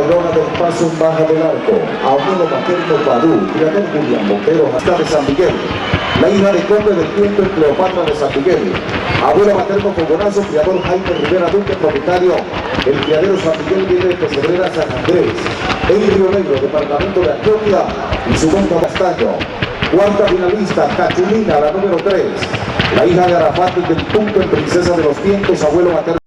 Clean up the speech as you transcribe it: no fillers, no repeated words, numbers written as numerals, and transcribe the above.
Tayrona del Paso en Baja del Arco, abuelo materno Padú, criador Julián Montero, hasta de San Miguel. La hija de Conde del Tiempo en Cleopatra de San Miguel. Abuelo materno Fogonazo, criador Jaime Rivera Duque, propietario. El criadero San Miguel viene de Pesebrera San Andrés. En Río Negro, departamento de Antioquia, y su monta Castaño. Cuarta finalista, Cachulina, la número 3. La hija de Arafat del Punto en Princesa de los Vientos, abuelo materno.